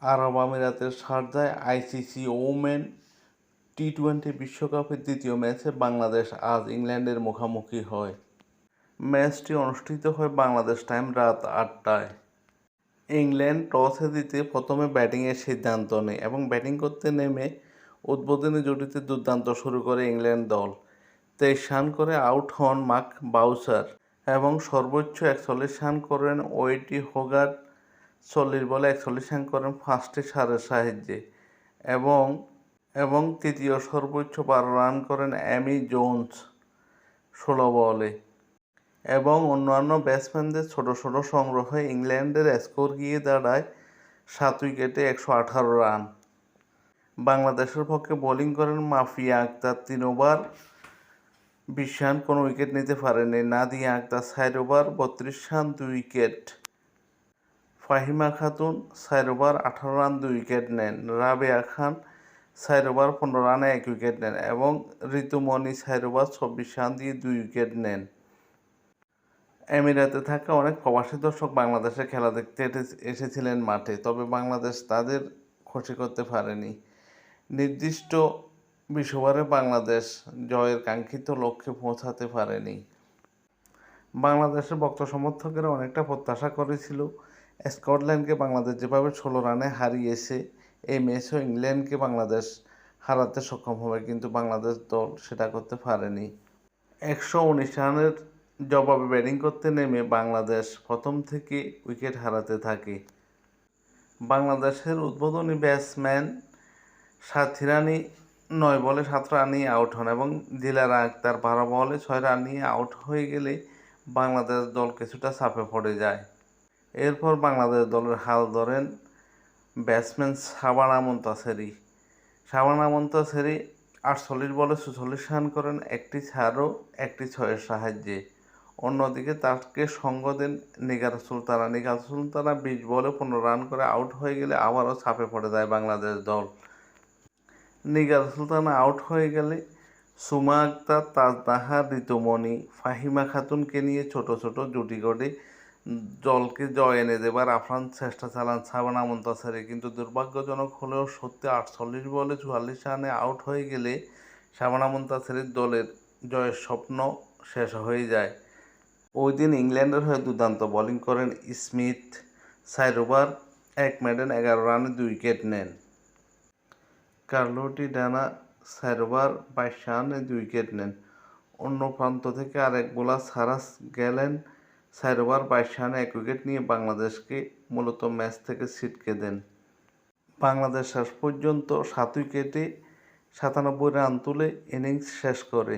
আরব আমিরাতের শারজায় ICC women টি-20 বিশ্বকাপের দ্বিতীয় ম্যাচে বাংলাদেশ আজ ইংল্যান্ডের মুখোমুখি হয়। ম্যাচটি অনুষ্ঠিত হয় বাংলাদেশ টাইম রাত 8টায়। ইংল্যান্ড টসে জিতে প্রথমে ব্যাটিংয়ের সিদ্ধান্ত নেয় এবং ব্যাটিং করতে নেমে উদ্বোধনী জুটিতে দুর্দান্ত শুরু করে ইংল্যান্ড দল। 23 রান করে আউট হন মার্ক বাউচার এবং সর্বোচ্চ 41 রান করেন ওয়েটি হোগার্ট। 40 বলে 41 রান করেন ফার্স্টে সারের সাহায্যে এবং তৃতীয় সর্বোচ্চ 12 রান করেন অ্যামি জোন্স 16 বলে। এবং অন্যান্য ব্যাটসম্যানদের ছোট ছোট সংগ্রহে ইংল্যান্ডের স্কোর গিয়ে দাঁড়ায় 7 উইকেটে 118 রান। বাংলাদেশের পক্ষে বোলিং করেন মাফিয়া আক্তার 3 ওভার 20 রান, কোনো উইকেট নিতে পারেননি। Nadia Akter 4 over 32 run 2 wicket. Fahima Khatun 4 over 18 run 2 wicket নেন। রাবেয়া খান 4 ওভার 15 রানে 1 উইকেট নেন এবং ঋতুমণি 4 ওভার 24 রান দিয়ে 2 উইকেট নেন। আমিরাতে থাকা অনেক প্রবাসী দর্শক বাংলাদেশের খেলা দেখতে এসেছিলেন মাঠে, তবে বাংলাদেশ তাদের খুশি করতে পারেনি। নির্দিষ্ট 20 ওভারে বাংলাদেশ জয়ের কাঙ্ক্ষিত লক্ষ্যে পৌঁছাতে পারেনি। বাংলাদেশের ভক্ত সমর্থকেরা অনেকটা প্রত্যাশা করেছিল স্কটল্যান্ডকে বাংলাদেশ যেভাবে 16 রানে হারিয়েছে, এই ম্যাচেও ইংল্যান্ডকে বাংলাদেশ হারাতে সক্ষম হবে, কিন্তু বাংলাদেশ দল সেটা করতে পারেনি। 119 রানের জবাবে ব্যাটিং করতে নেমে বাংলাদেশ প্রথম থেকে উইকেট হারাতে থাকে। বাংলাদেশের উদ্বোধনী ব্যাটসম্যান সাথিরানি 9 বলে 7 রানেই আউট হন এবং দিলারা আক্তার 12 বলে 6 রান নিয়ে আউট হয়ে গেলে বাংলাদেশ দল কিছুটা চাপে পড়ে যায়। এরপর বাংলাদেশ দলের হাল ধরেন ব্যাটসম্যান শাবানা মুনতাসির। 48 বলে 44 রান করেন, একটি 4 ও একটি 6-এর সাহায্যে। অন্যদিকে তাকে সঙ্গ দেন নিগার সুলতানা। 20 বলে 15 রান করে আউট হয়ে গেলে আবারও চাপে পড়ে যায় বাংলাদেশ দল। নিগার সুলতানা আউট হয়ে গেলে সুমা আক্তার, তাজনাহার, ঋতুমণি, ফাহিমা খাতুনকে নিয়ে ছোট ছোট জুটি গড়ে দলকে জয় এনে দেবার আপ্রাণ চেষ্টা চালান শাবানা মুনতাসির, কিন্তু দুর্ভাগ্যজনক হলেও সত্যি 48 বলে 44 রানে আউট হয়ে গেলে শাবানা মুনতাসিরের দলের জয়ের স্বপ্ন শেষ হয়ে যায়। ওই দিন ইংল্যান্ডের হয়ে দুর্দান্ত বোলিং করেন স্মিথ। 4 ওভার 1 মেডেন 11 রানে 2 উইকেট নেন। কার্লোটি ডানা 4 ওভার 22 রানে 2 উইকেট নেন। অন্য প্রান্ত থেকে আরেক বোলার সারাস গ্যালেন 4 ওভার 22 রানে 1 উইকেট নিয়ে বাংলাদেশকে মূলত ম্যাচ থেকে ছিটকে দেন। বাংলাদেশ শেষ পর্যন্ত 7 উইকেটে 97 রান তুলে ইনিংস শেষ করে।